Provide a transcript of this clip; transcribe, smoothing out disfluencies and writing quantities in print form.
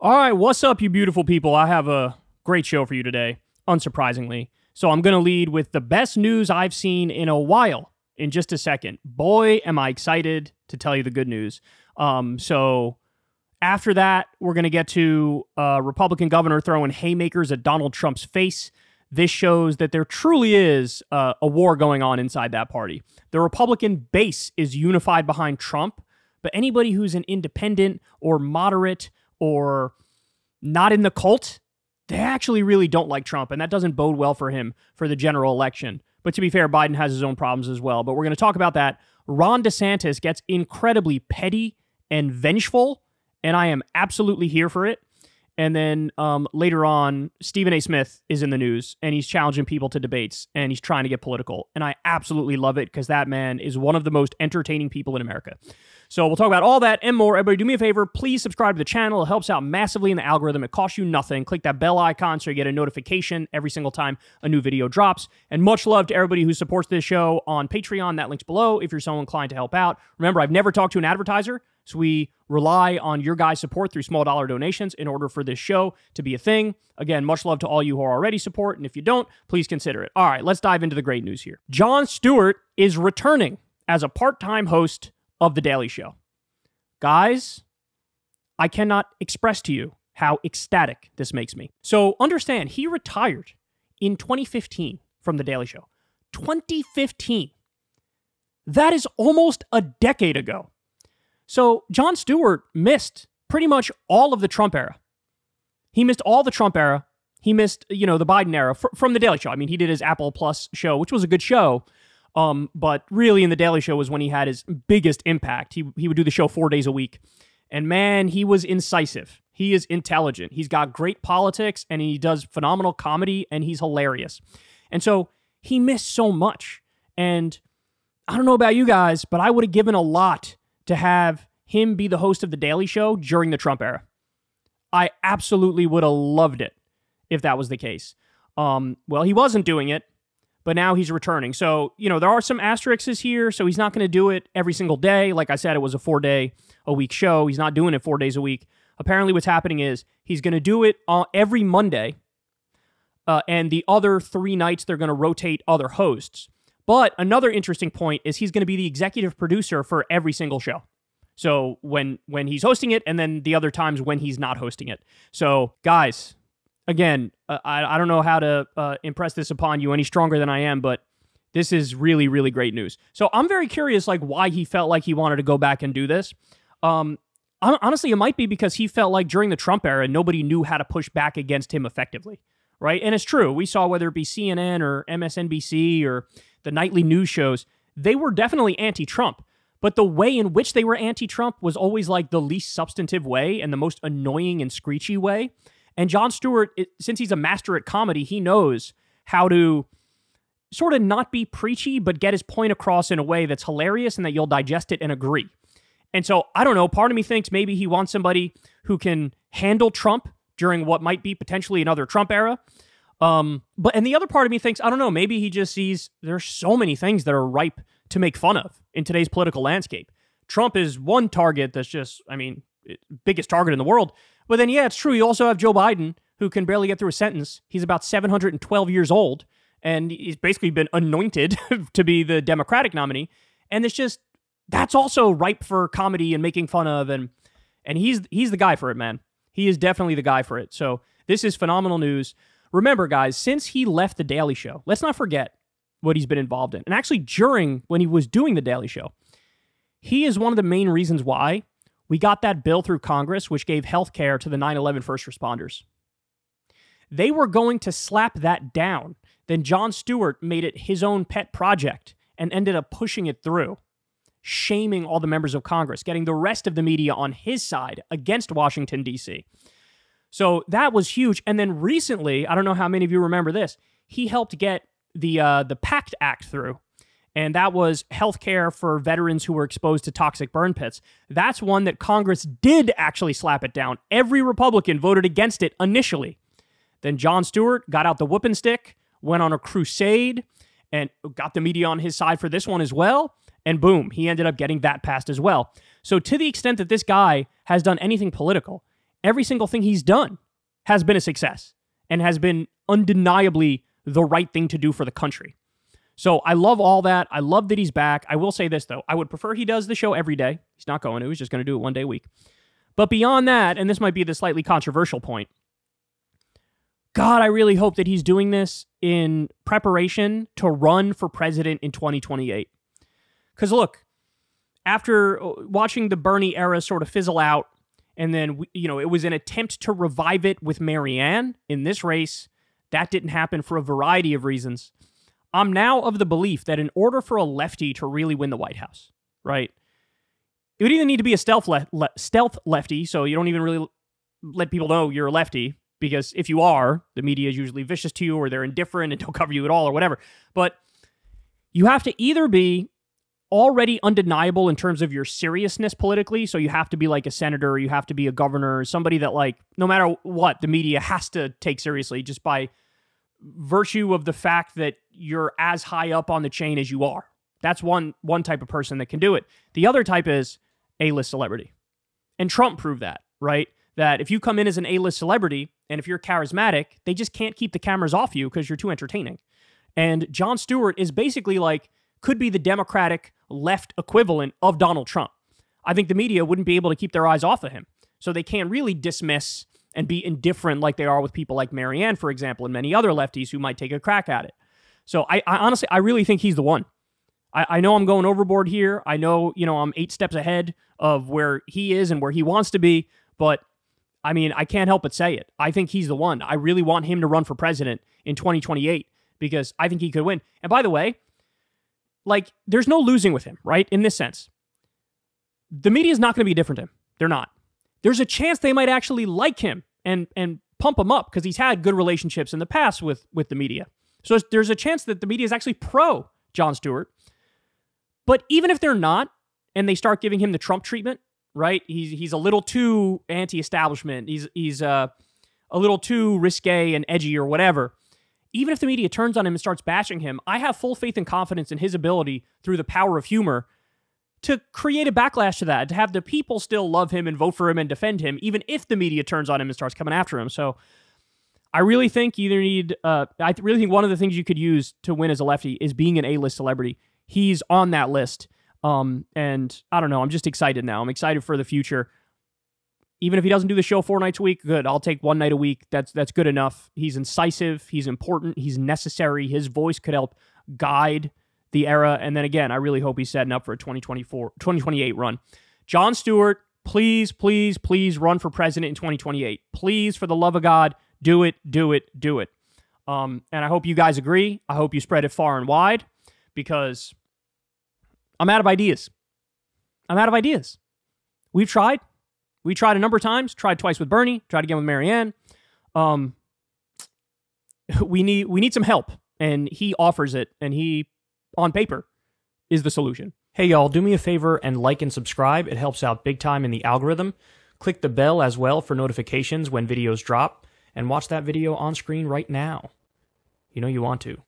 All right, what's up, you beautiful people? I have a great show for you today, unsurprisingly. So I'm going to lead with the best news I've seen in a while in just a second. Boy, am I excited to tell you the good news. So after that, we're going to get to a Republican governor throwing haymakers at Donald Trump's face. This shows that there truly is a war going on inside that party. The Republican base is unified behind Trump, but anybody who's an independent or moderate or not in the cult, they actually really don't like Trump, and that doesn't bode well for him for the general election. But to be fair, Biden has his own problems as well, but we're going to talk about that. Ron DeSantis gets incredibly petty and vengeful, and I am absolutely here for it. And then later on, Stephen A. Smith is in the news, and he's challenging people to debates, and he's trying to get political. And I absolutely love it because that man is one of the most entertaining people in America. So we'll talk about all that and more. Everybody do me a favor. Please subscribe to the channel. It helps out massively in the algorithm. It costs you nothing. Click that bell icon so you get a notification every single time a new video drops. And much love to everybody who supports this show on Patreon. That link's below if you're so inclined to help out. Remember, I've never talked to an advertiser, so we rely on your guys' support through small dollar donations in order for this show to be a thing. Again, much love to all you who are already support, and if you don't, please consider it. All right, let's dive into the great news here. Jon Stewart is returning as a part-time host of The Daily Show. Guys, I cannot express to you how ecstatic this makes me. So understand, he retired in 2015 from The Daily Show. 2015. That is almost a decade ago. So Jon Stewart missed pretty much all of the Trump era. He missed all the Trump era. He missed, the Biden era from The Daily Show. I mean, he did his Apple Plus show, which was a good show. But really in The Daily Show was when he had his biggest impact. He would do the show 4 days a week. And man, he was incisive. He is intelligent. He's got great politics and he does phenomenal comedy and he's hilarious. And so he missed so much. And I don't know about you guys, but I would have given a lot to have him be the host of The Daily Show during the Trump era. I absolutely would have loved it if that was the case. Well, he wasn't doing it, but now he's returning. So, there are some asterisks here, so he's not going to do it every single day. Like I said, it was a 4-day-a-week show. He's not doing it 4 days a week. Apparently what's happening is he's going to do it every Monday, and the other 3 nights they're going to rotate other hosts. But another interesting point is he's going to be the executive producer for every single show. So when he's hosting it, and then the other times when he's not hosting it. So guys, again, I don't know how to impress this upon you any stronger than I am, but this is really, really great news. So I'm very curious, why he felt like he wanted to go back and do this. Honestly, it might be because he felt like during the Trump era, nobody knew how to push back against him effectively, right? And it's true. We saw whether it be CNN or MSNBC or the nightly news shows, they were definitely anti-Trump. But the way in which they were anti-Trump was always the least substantive way and the most annoying and screechy way. And Jon Stewart, since he's a master at comedy, he knows how to sort of not be preachy, but get his point across in a way that's hilarious and that you'll digest it and agree. And so, I don't know, part of me thinks maybe he wants somebody who can handle Trump during what might be potentially another Trump era. And the other part of me thinks, I don't know, maybe he just sees there's so many things that are ripe to make fun of in today's political landscape. Trump is one target that's just, biggest target in the world. But then, yeah, it's true. You also have Joe Biden, who can barely get through a sentence. He's about 712 years old, and he's basically been anointed to be the Democratic nominee. And it's just, that's also ripe for comedy and making fun of, and he's the guy for it, man. He is definitely the guy for it. So this is phenomenal news. Remember, guys, since he left The Daily Show, let's not forget what he's been involved in. And actually, when he was doing The Daily Show, he is one of the main reasons why we got that bill through Congress, which gave health care to the 9/11 first responders. They were going to slap that down. Then Jon Stewart made it his own pet project and ended up pushing it through, shaming all the members of Congress, getting the rest of the media on his side against Washington, D.C. So that was huge. And then recently, I don't know how many of you remember this, he helped get the PACT Act through. And that was healthcare for veterans who were exposed to toxic burn pits. That's one that Congress did actually slap it down. Every Republican voted against it initially. Then Jon Stewart got out the whooping stick, went on a crusade, and got the media on his side for this one as well. And boom, he ended up getting that passed as well. So to the extent that this guy has done anything political, every single thing he's done has been a success and has been undeniably the right thing to do for the country. So I love all that. I love that he's back. I will say this, though. I would prefer he does the show every day. He's not going to. He's just going to do it one day a week. But beyond that, and this might be the slightly controversial point, God, I really hope that he's doing this in preparation to run for president in 2028. Because look, after watching the Bernie era sort of fizzle out, and then, it was an attempt to revive it with Marianne in this race. That didn't happen for a variety of reasons. I'm now of the belief that in order for a lefty to really win the White House, right, it would either need to be a stealth lefty, so you don't even really let people know you're a lefty, because if you are, the media is usually vicious to you, or they're indifferent and don't cover you at all, or whatever. But you have to either be already undeniable in terms of your seriousness politically, so you have to be like a senator, or you have to be a governor, or somebody that, like, no matter what, the media has to take seriously just by virtue of the fact that you're as high up on the chain as you are. That's one type of person that can do it. The other type is A-list celebrity. And Trump proved that, right? That if you come in as an A-list celebrity, and if you're charismatic, they just can't keep the cameras off you because you're too entertaining. And Jon Stewart is basically like, could be the Democratic left equivalent of Donald Trump. I think the media wouldn't be able to keep their eyes off of him. So they can't really dismiss and be indifferent like they are with people like Marianne, for example, and many other lefties who might take a crack at it. So I honestly, I really think he's the one. I know I'm going overboard here. I know, I'm 8 steps ahead of where he is and where he wants to be, but I mean, I can't help but say it. I think he's the one. I really want him to run for president in 2028 because I think he could win. And by the way, like, there's no losing with him, right? In this sense, the media is not going to be different to him. They're not. There's a chance they might actually like him and pump him up because he's had good relationships in the past with the media. So there's a chance that the media is actually pro Jon Stewart. But even if they're not, and they start giving him the Trump treatment, right? He's a little too anti-establishment. He's a little too risque and edgy or whatever. Even if the media turns on him and starts bashing him, I have full faith and confidence in his ability through the power of humor to create a backlash to that, to have the people still love him and vote for him and defend him, even if the media turns on him and starts coming after him. So I really think I really think one of the things you could use to win as a lefty is being an A-list celebrity. He's on that list. And I don't know, I'm just excited now. I'm excited for the future. Even if he doesn't do the show 4 nights a week, good. I'll take 1 night a week. That's good enough. He's incisive. He's important. He's necessary. His voice could help guide the era. And then again, I really hope he's setting up for a 2028 run. Jon Stewart, please, please, please run for president in 2028. Please, for the love of God, do it, do it, do it. And I hope you guys agree. I hope you spread it far and wide because I'm out of ideas. I'm out of ideas. We've tried. We tried a number of times. Tried twice with Bernie. Tried again with Marianne. We need some help, and he offers it. And he, on paper, is the solution. Hey y'all, do me a favor and like and subscribe. It helps out big time in the algorithm. Click the bell as well for notifications when videos drop, and watch that video on screen right now. You know you want to.